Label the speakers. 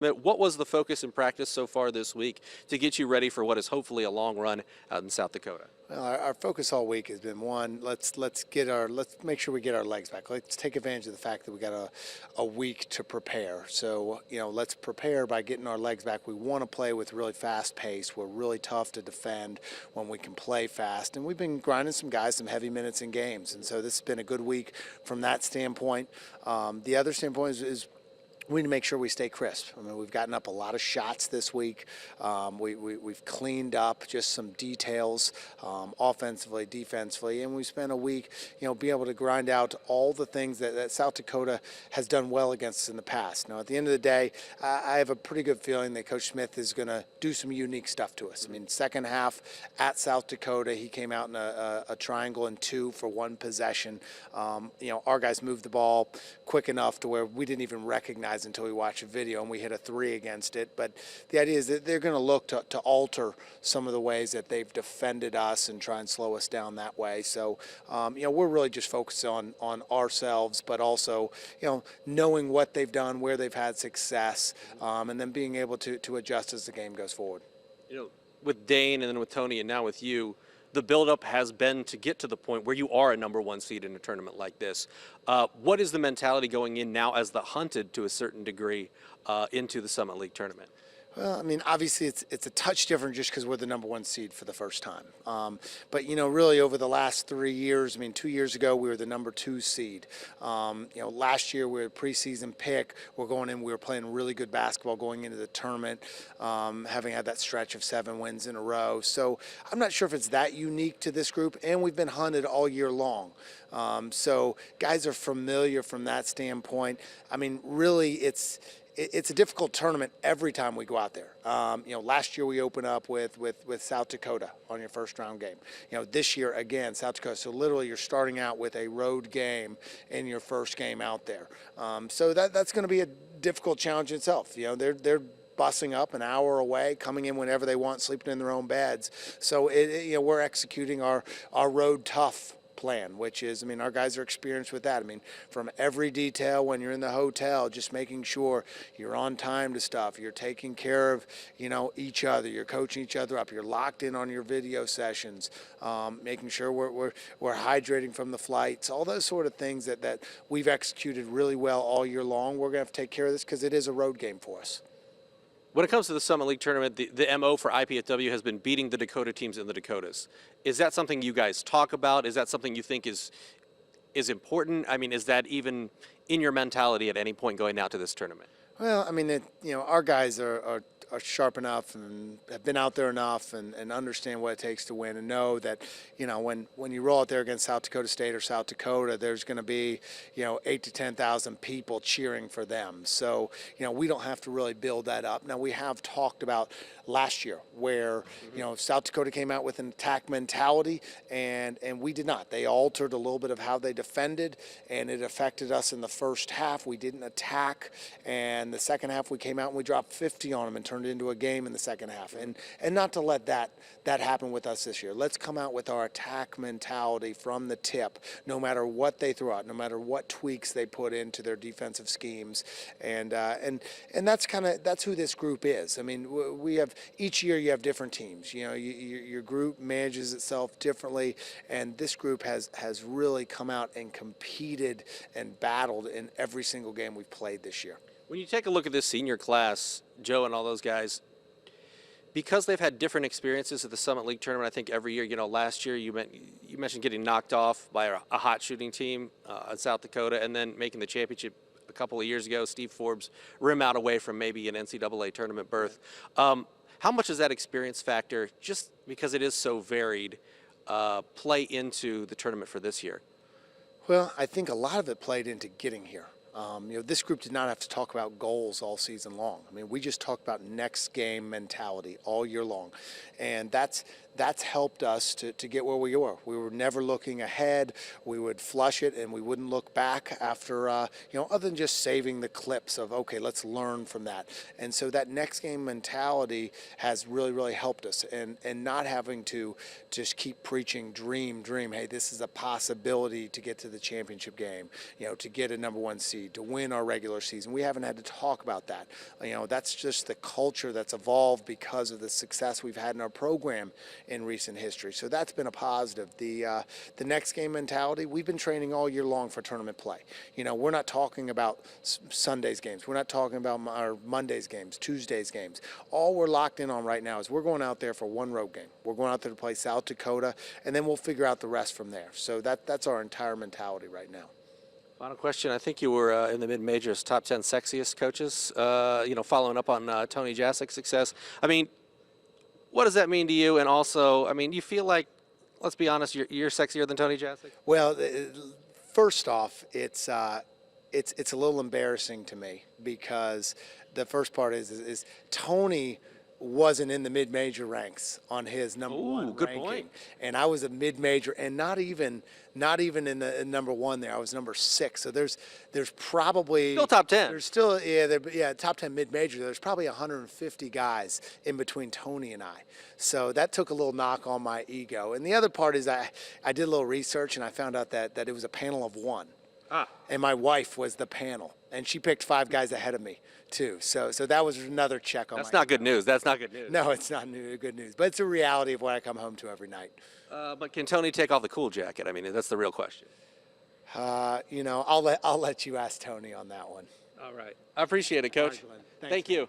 Speaker 1: What was the focus in practice so far this week to get you ready for what is hopefully a long run out in South Dakota?
Speaker 2: Well, our focus all week has been one. Let's make sure we get our legs back. Let's take advantage of the fact that we got a week to prepare. So let's prepare by getting our legs back. We want to play with really fast pace. We're really tough to defend when we can play fast, and we've been grinding some guys some heavy minutes in games. And so this has been a good week from that standpoint. The other standpoint is we need to make sure we stay crisp. I mean, we've gotten up a lot of shots this week. We've cleaned up just some details offensively, defensively, and we spent a week, be able to grind out all the things that South Dakota has done well against us in the past. Now, at the end of the day, I have a pretty good feeling that Coach Smith is going to do some unique stuff to us. I mean, second half at South Dakota, he came out in a triangle and two for one possession. Our guys moved the ball quick enough to where we didn't even recognize until we watched a video, and we hit a three against it. But the idea is that they're going to look to alter some of the ways that they've defended us and try and slow us down that way. So, we're really just focused on ourselves, but also, knowing what they've done, where they've had success, and then being able to adjust as the game goes forward.
Speaker 1: With Dane and then with Tony and now with you, the buildup has been to get to the point where you are a #1 seed in a tournament like this. What is the mentality going in now as the hunted to a certain degree into the Summit League tournament?
Speaker 2: Well, I mean, obviously it's a touch different just because we're the #1 seed for the first time. But, really over the last 3 years, 2 years ago we were the #2 seed. Last year we were a preseason pick. We were playing really good basketball going into the tournament, having had that stretch of 7 wins in a row. So I'm not sure if it's that unique to this group, and we've been hunted all year long. So guys are familiar from that standpoint. I mean, really it's a difficult tournament every time we go out there. Last year we opened up with South Dakota on your first round game. This year again, South Dakota. So literally you're starting out with a road game in your first game out there. So that's going to be a difficult challenge itself. They're busing up an hour away, coming in whenever they want, sleeping in their own beds. So we're executing our road tough plan, which is, our guys are experienced with that. From every detail when you're in the hotel, just making sure you're on time to stuff, you're taking care of, each other, you're coaching each other up, you're locked in on your video sessions, making sure we're hydrating from the flights, all those sort of things that we've executed really well all year long. We're going to have to take care of this because it is a road game for us.
Speaker 1: When it comes to the Summit League tournament, the MO for IPFW has been beating the Dakota teams in the Dakotas. Is that something you guys talk about? Is that something you think is important? Is that even in your mentality at any point going out to this tournament?
Speaker 2: Well, our guys are sharp enough and have been out there enough and understand what it takes to win and know that, when you roll out there against South Dakota State or South Dakota, there's going to be, 8,000 to 10,000 people cheering for them. So, we don't have to really build that up. Now, we have talked about last year where, South Dakota came out with an attack mentality and we did not. They altered a little bit of how they defended, and it affected us in the first half. We didn't attack, and the second half we came out and we dropped 50 on them and turned it into a game in the second half. And not to let that happen with us this year. Let's come out with our attack mentality from the tip, no matter what they throw out, no matter what tweaks they put into their defensive schemes. And that's who this group is. We have each year you have different teams. Your group manages itself differently, and this group has really come out and competed and battled in every single game we've played this year.
Speaker 1: When you take a look at this senior class, Joe and all those guys, because they've had different experiences at the Summit League tournament, I think every year, last year you mentioned getting knocked off by a hot shooting team in South Dakota and then making the championship a couple of years ago. Steve Forbes rim out away from maybe an NCAA tournament berth. How much does that experience factor, just because it is so varied, play into the tournament for this year?
Speaker 2: Well, I think a lot of it played into getting here. This group did not have to talk about goals all season long. We just talked about next game mentality all year long, and that's helped us to get where we were. We were never looking ahead. We would flush it and we wouldn't look back after, other than just saving the clips of, okay, let's learn from that. And so that next game mentality has really, really helped us, and not having to just keep preaching dream. Hey, this is a possibility to get to the championship game, to get a #1 seed. seed, to win our regular season. We haven't had to talk about that. You know, that's just the culture that's evolved because of the success we've had in our program in recent history. So that's been a positive. The next game mentality, we've been training all year long for tournament play. You know, we're not talking about Sunday's games. We're not talking about our Monday's games, Tuesday's games. All we're locked in on right now is we're going out there for one road game. We're going out there to play South Dakota, and then we'll figure out the rest from there. So that's our entire mentality right now.
Speaker 1: Final question. I think you were in the mid-majors top 10 sexiest coaches, you know, following up on Tony Jasek's success. I mean, what does that mean to you? And also, I mean, you feel like, let's be honest, you're sexier than Tony Jasek?
Speaker 2: Well, first off, it's a little embarrassing to me because the first part is Tony wasn't in the mid-major ranks on his number one
Speaker 1: good
Speaker 2: ranking.
Speaker 1: point.
Speaker 2: And I was a mid-major, and not even in the number one there. I was number 6. So there's probably
Speaker 1: Still top 10.
Speaker 2: There's still top 10 mid-major. There's probably 150 guys in between Tony and I. So that took a little knock on my ego. And the other part is I did a little research, and I found out that it was a panel of 1. And my wife was the panel, and she picked 5 guys ahead of me too. So that was another check on
Speaker 1: That's
Speaker 2: my
Speaker 1: not good news. That's not good news.
Speaker 2: No, it's not good news, but it's a reality of what I come home to every night.
Speaker 1: But can Tony take off the cool jacket? I mean, that's the real question.
Speaker 2: You know, I'll let you ask Tony on that one.
Speaker 1: All right. I appreciate it, Coach.
Speaker 2: All right, Glenn. Thanks.
Speaker 1: Thank you.